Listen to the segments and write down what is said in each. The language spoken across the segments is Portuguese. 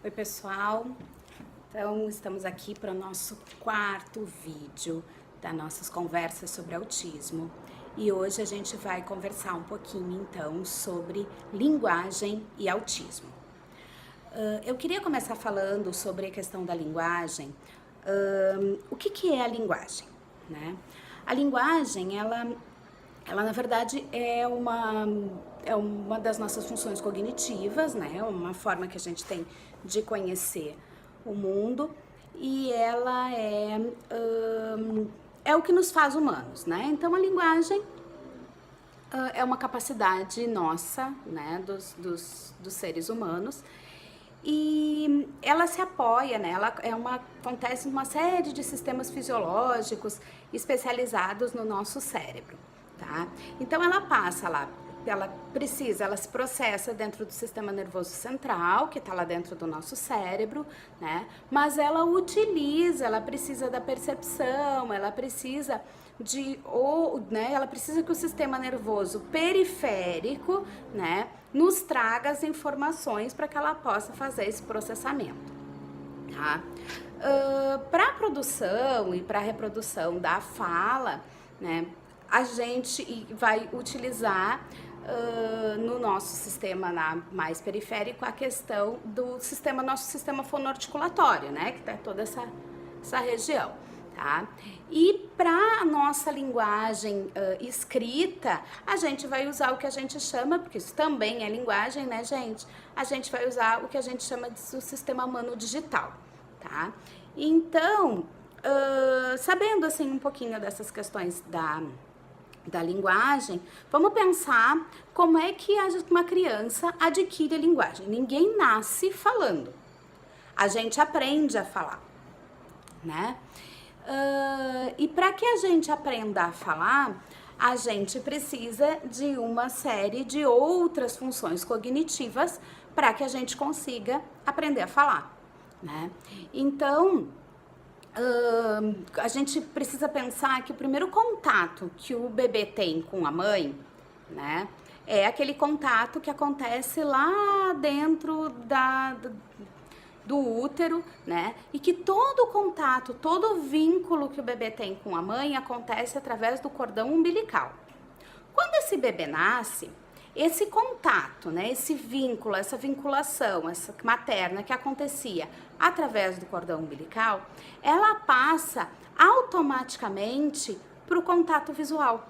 Oi pessoal, então estamos aqui para o nosso quarto vídeo das nossas conversas sobre autismo e hoje a gente vai conversar um pouquinho então sobre linguagem e autismo. Eu queria começar falando sobre a questão da linguagem. O que é a linguagem, né? A linguagem, ela na verdade é uma das nossas funções cognitivas, né? Uma forma que a gente tem de conhecer o mundo e ela é o que nos faz humanos, né? Então a linguagem é uma capacidade nossa, né? Dos seres humanos. E ela se apoia, né? Acontece uma série de sistemas fisiológicos especializados no nosso cérebro, tá? Então ela passa lá, ela se processa dentro do sistema nervoso central, que está lá dentro do nosso cérebro, né? Mas ela precisa da percepção, ela precisa ela precisa que o sistema nervoso periférico, né, nos traga as informações para que ela possa fazer esse processamento, tá? Para a produção e para a reprodução da fala, né, a gente vai utilizar no nosso sistema mais periférico a questão do nosso sistema fonoarticulatório, né, que tá toda essa região. Tá? E para a nossa linguagem escrita, a gente vai usar o que a gente chama, porque isso também é linguagem, né, gente? A gente vai usar o que a gente chama de sistema manodigital, tá? Então, sabendo assim um pouquinho dessas questões da linguagem, vamos pensar como é que uma criança adquire a linguagem. Ninguém nasce falando, a gente aprende a falar, né? E para que a gente aprenda a falar, a gente precisa de uma série de outras funções cognitivas para que a gente consiga aprender a falar, né? Então, a gente precisa pensar que o primeiro contato que o bebê tem com a mãe, né, é aquele contato que acontece lá dentro do útero, né? E que todo contato, todo vínculo que o bebê tem com a mãe acontece através do cordão umbilical. Quando esse bebê nasce, esse contato, né, esse vínculo, essa vinculação, essa materna que acontecia através do cordão umbilical, ela passa automaticamente para o contato visual.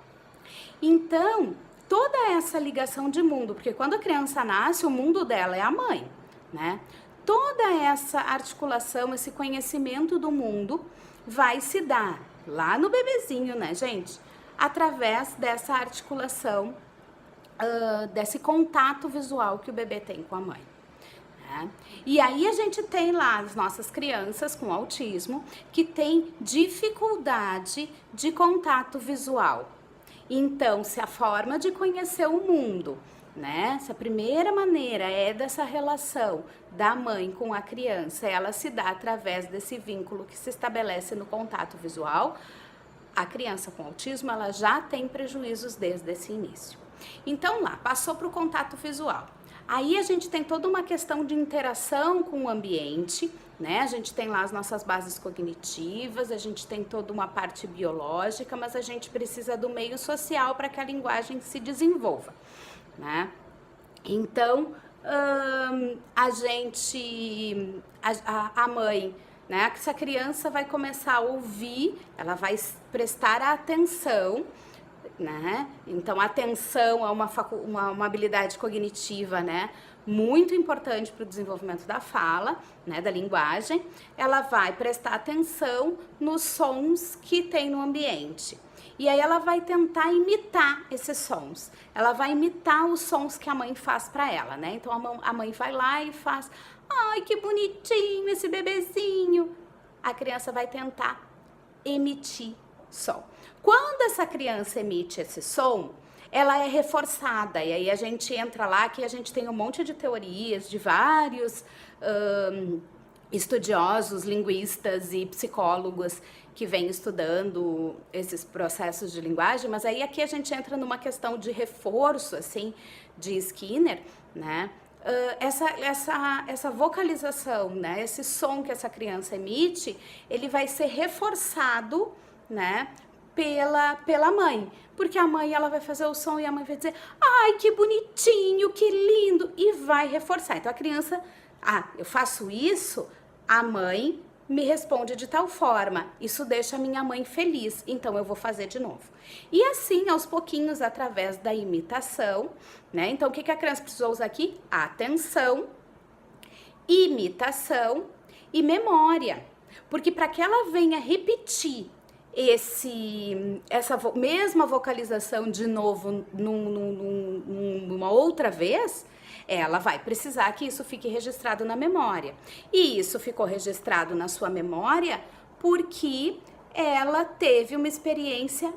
Então, toda essa ligação de mundo, porque quando a criança nasce, o mundo dela é a mãe, né? Toda essa articulação, esse conhecimento do mundo vai se dar lá no bebezinho, né, gente? Através dessa articulação, desse contato visual que o bebê tem com a mãe, né? E aí a gente tem lá as nossas crianças com autismo que tem dificuldade de contato visual. Então, se a forma de conhecer o mundo, né, essa primeira maneira é dessa relação da mãe com a criança, ela se dá através desse vínculo que se estabelece no contato visual, a criança com autismo, ela já tem prejuízos desde esse início. Então lá, passou para o contato visual. Aí a gente tem toda uma questão de interação com o ambiente, né? A gente tem lá as nossas bases cognitivas, a gente tem toda uma parte biológica, mas a gente precisa do meio social para que a linguagem se desenvolva, né? Então, a mãe, né? Essa criança vai começar a ouvir, ela vai prestar atenção, né? Então, a atenção é uma habilidade cognitiva, né, muito importante para o desenvolvimento da fala, né, da linguagem. Ela vai prestar atenção nos sons que tem no ambiente. E aí ela vai tentar imitar esses sons. Ela vai imitar os sons que a mãe faz para ela, né? Então a mãe vai lá e faz: "Ai, que bonitinho esse bebezinho". A criança vai tentar emitir som. Quando essa criança emite esse som, ela é reforçada, e aí a gente entra lá que a gente tem um monte de teorias de vários estudiosos, linguistas e psicólogos que vêm estudando esses processos de linguagem, mas aí aqui a gente entra numa questão de reforço, assim, de Skinner, né? essa vocalização, né, esse som que essa criança emite, ele vai ser reforçado, né, pela mãe, porque a mãe ela vai fazer o som e a mãe vai dizer, ai, que bonitinho, que lindo, e vai reforçar. Então a criança, eu faço isso, a mãe me responde de tal forma, isso deixa a minha mãe feliz, então eu vou fazer de novo. E assim, aos pouquinhos, através da imitação, né? Então, o que a criança precisou usar aqui? Atenção, imitação e memória. Porque para que ela venha repetir essa mesma vocalização de novo numa outra vez, ela vai precisar que isso fique registrado na memória. E isso ficou registrado na sua memória porque ela teve uma experiência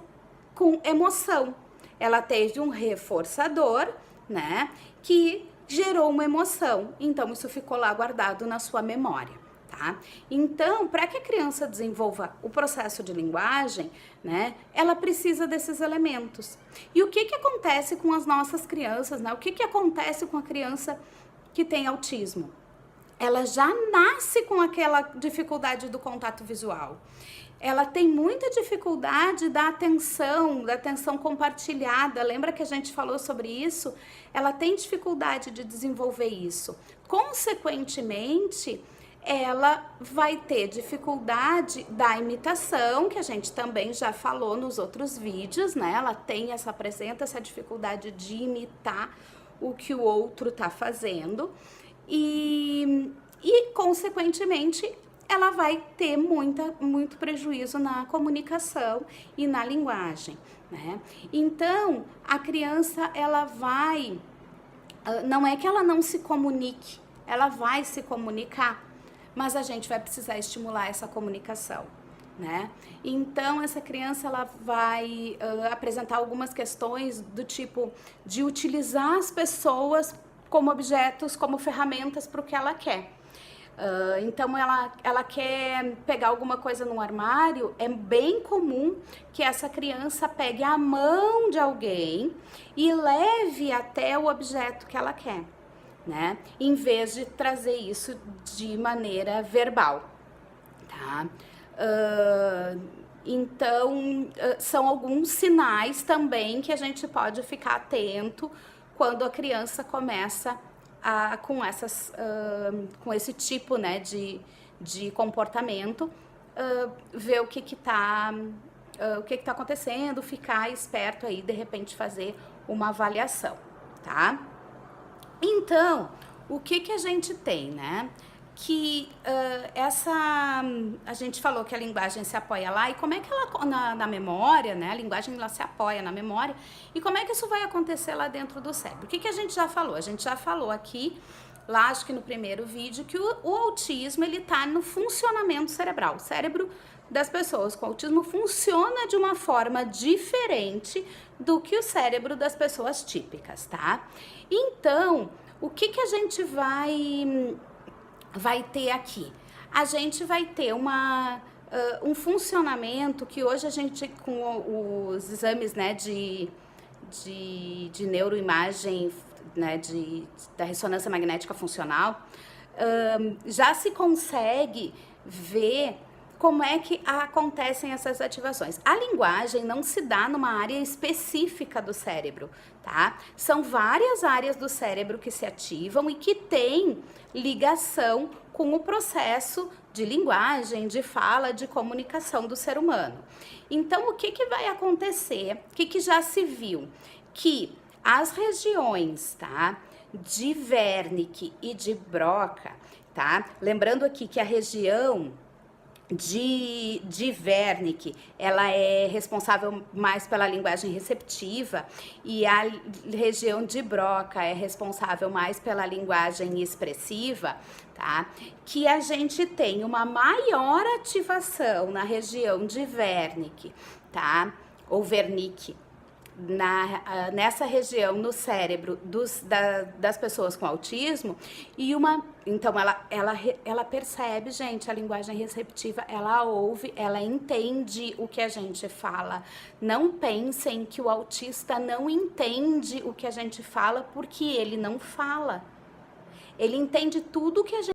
com emoção. Ela teve um reforçador, né, que gerou uma emoção. Então, isso ficou lá guardado na sua memória. Tá? Então, para que a criança desenvolva o processo de linguagem, né, ela precisa desses elementos. E o que acontece com as nossas crianças, né? O que acontece com a criança que tem autismo? Ela já nasce com aquela dificuldade do contato visual. Ela tem muita dificuldade da atenção compartilhada. Lembra que a gente falou sobre isso? Ela tem dificuldade de desenvolver isso. Consequentemente, ela vai ter dificuldade da imitação, que a gente também já falou nos outros vídeos, né? Ela apresenta essa dificuldade de imitar o que o outro tá fazendo e consequentemente, ela vai ter muito prejuízo na comunicação e na linguagem, né? Então, a criança, ela vai... Não é que ela não se comunique, ela vai se comunicar, mas a gente vai precisar estimular essa comunicação, né? Então, essa criança, ela vai apresentar algumas questões do tipo de utilizar as pessoas como objetos, como ferramentas para o que ela quer. Então, ela quer pegar alguma coisa no armário, é bem comum que essa criança pegue a mão de alguém e leve até o objeto que ela quer, né? Em vez de trazer isso de maneira verbal, tá? Então, são alguns sinais também que a gente pode ficar atento quando a criança começa com esse tipo, né, de comportamento, ver o que tá acontecendo, ficar esperto aí, de repente fazer uma avaliação, tá? Então, o que a gente tem, né? Que a gente falou que a linguagem se apoia lá, e como é que ela, na memória, né? A linguagem, ela se apoia na memória, e como é que isso vai acontecer lá dentro do cérebro? O que a gente já falou? A gente já falou aqui, lá acho que no primeiro vídeo, que o autismo, ele tá no funcionamento cerebral. O cérebro das pessoas com autismo funciona de uma forma diferente do que o cérebro das pessoas típicas, tá? Então, o que a gente vai ter aqui? A gente vai ter um funcionamento que hoje a gente, com os exames, né, de neuroimagem, né, da ressonância magnética funcional, já se consegue ver como é que acontecem essas ativações. A linguagem não se dá numa área específica do cérebro, tá? São várias áreas do cérebro que se ativam e que têm ligação com o processo de linguagem, de fala, de comunicação do ser humano. Então, o que vai acontecer? O que já se viu? Que as regiões, tá, de Wernicke e de Broca, tá? Lembrando aqui que a região de Wernicke, ela é responsável mais pela linguagem receptiva, e a região de Broca é responsável mais pela linguagem expressiva, tá? Que a gente tem uma maior ativação na região de Wernicke, tá? Ou Wernicke, nessa região no cérebro das pessoas com autismo, e então ela percebe, gente, a linguagem receptiva, ela ouve, ela entende o que a gente fala. Não pensem que o autista não entende o que a gente fala porque ele não fala. Ele entende tudo que a gente